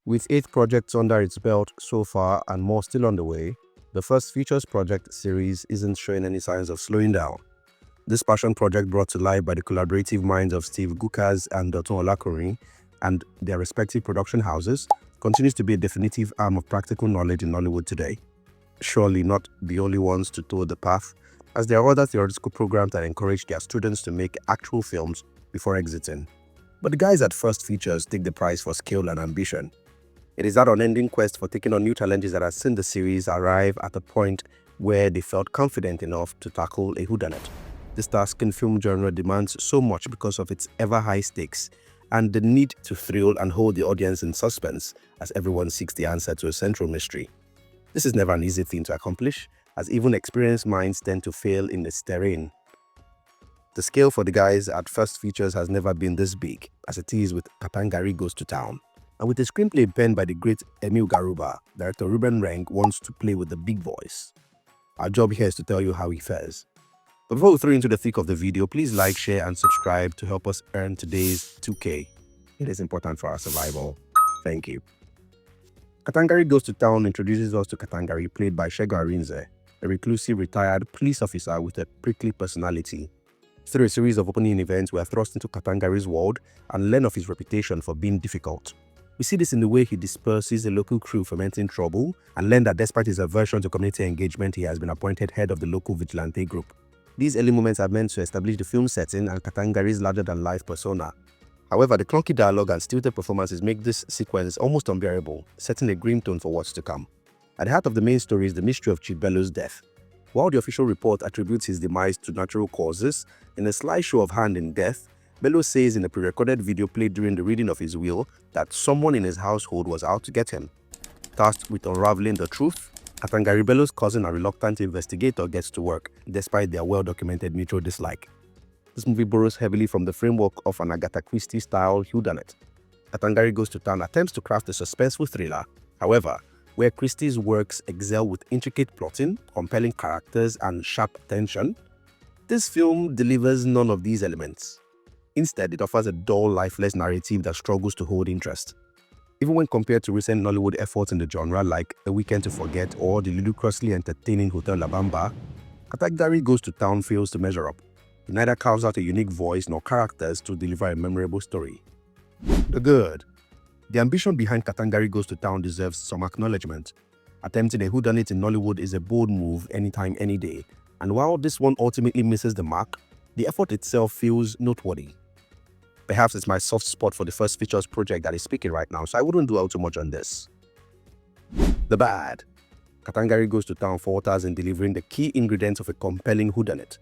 With 8 projects under its belt so far and more still on the way, the First Features Project series isn't showing any signs of slowing down. This passion project, brought to life by the collaborative minds of 𝐍𝐞𝐿 and Dotun Olakunrin and their respective production houses, continues to be a definitive arm of practical knowledge in Nollywood today. Surely not the only ones to tow the path, as there are other theoretical programs that encourage their students to make actual films before exiting. But the guys at First Features take the prize for skill and ambition. It is that unending quest for taking on new challenges that has seen the series arrive at a point where they felt confident enough to tackle a whodunit. This task in film genre demands so much because of its ever-high stakes and the need to thrill and hold the audience in suspense as everyone seeks the answer to a central mystery. This is never an easy thing to accomplish, as even experienced minds tend to fail in this terrain. The scale for the guys at First Features has never been this big, as it is with 𝐵ATANGARI Goes to Town. And with a screenplay penned by the great Emil Garuba, director Reuben Reng wants to play with the big voice. Our job here is to tell you how he fares. But before we throw into the thick of the video, please like, share and subscribe to help us earn today's 2K. It is important for our survival. Thank you. 𝐵ATANGARI Goes to Town introduces us to Katangari, played by Segun Arinze, a reclusive retired police officer with a prickly personality. Through a series of opening events, we are thrust into Katangari's world and learn of his reputation for being difficult. We see this in the way he disperses a local crew fermenting trouble, and learn that despite his aversion to community engagement, he has been appointed head of the local vigilante group. These early moments are meant to establish the film setting and Katangari's larger-than-life persona. However, the clunky dialogue and stilted performances make this sequence almost unbearable, setting a grim tone for what's to come. At the heart of the main story is the mystery of Chief Bello's death. While the official report attributes his demise to natural causes, in a sly show of hand in death, Bello says in a pre-recorded video played during the reading of his will that someone in his household was out to get him. Tasked with unraveling the truth, 𝐵ATANGARI Bello's cousin and reluctant investigator gets to work, despite their well-documented mutual dislike. This movie borrows heavily from the framework of an Agatha Christie-style whodunit. 𝐵ATANGARI Goes to Town attempts to craft a suspenseful thriller. However, where Christie's works excel with intricate plotting, compelling characters, and sharp tension, this film delivers none of these elements. Instead, it offers a dull, lifeless narrative that struggles to hold interest. Even when compared to recent Nollywood efforts in the genre like A Weekend to Forget or the ludicrously entertaining Hotel La Bamba, 𝐵ATANGARI Goes to Town fails to measure up. It neither carves out a unique voice nor characters to deliver a memorable story. The good. The ambition behind 𝐵ATANGARI Goes to Town deserves some acknowledgement. Attempting a whodunit in Nollywood is a bold move anytime, any day, and while this one ultimately misses the mark, the effort itself feels noteworthy. Perhaps it's my soft spot for the First Features project that is speaking right now, so I wouldn't dwell too much on this. The bad. 𝐵ATANGARI Goes to Town falters in delivering the key ingredients of a compelling whodunit.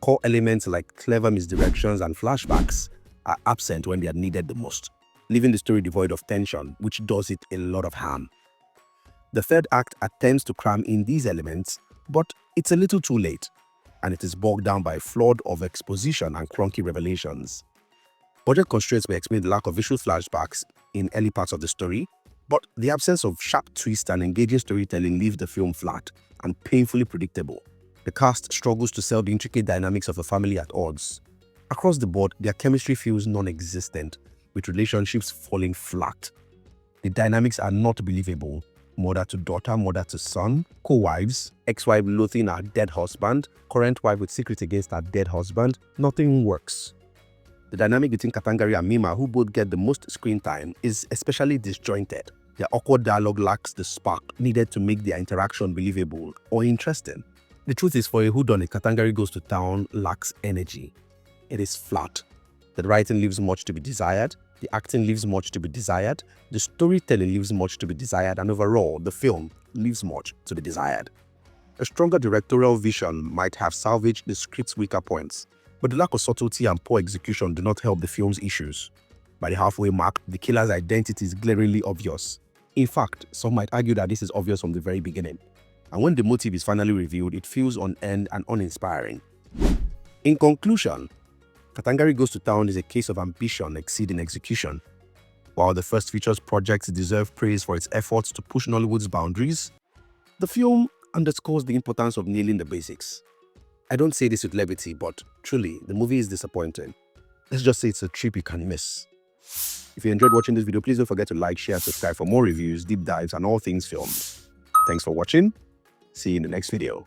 Core elements like clever misdirections and flashbacks are absent when they are needed the most, leaving the story devoid of tension, which does it a lot of harm. The third act attempts to cram in these elements, but it's a little too late, and it is bogged down by a flood of exposition and clunky revelations. Budget constraints may explain the lack of visual flashbacks in early parts of the story, but the absence of sharp twists and engaging storytelling leaves the film flat and painfully predictable. The cast struggles to sell the intricate dynamics of a family at odds. Across the board, their chemistry feels non-existent, with relationships falling flat. The dynamics are not believable. Mother to daughter, mother to son, co-wives, ex-wife loathing her dead husband, current wife with secret against her dead husband, nothing works. The dynamic between 𝐵ATANGARI and Mima, who both get the most screen time, is especially disjointed. Their awkward dialogue lacks the spark needed to make their interaction believable or interesting. The truth is, for a whodunit, 𝐵ATANGARI Goes to Town lacks energy. It is flat. The writing leaves much to be desired, the acting leaves much to be desired, the storytelling leaves much to be desired, and overall, the film leaves much to be desired. A stronger directorial vision might have salvaged the script's weaker points, but the lack of subtlety and poor execution do not help the film's issues. By the halfway mark, the killer's identity is glaringly obvious. In fact, some might argue that this is obvious from the very beginning. And when the motive is finally revealed, it feels unearned and uninspiring. In conclusion, 𝐵ATANGARI Goes to Town is a case of ambition exceeding execution. While the First Features projects deserve praise for its efforts to push Nollywood's boundaries, the film underscores the importance of nailing the basics. I don't say this with levity, but truly, the movie is disappointing. Let's just say it's a trip you can miss. If you enjoyed watching this video, please don't forget to like, share, and subscribe for more reviews, deep dives, and all things films. Thanks for watching. See you in the next video.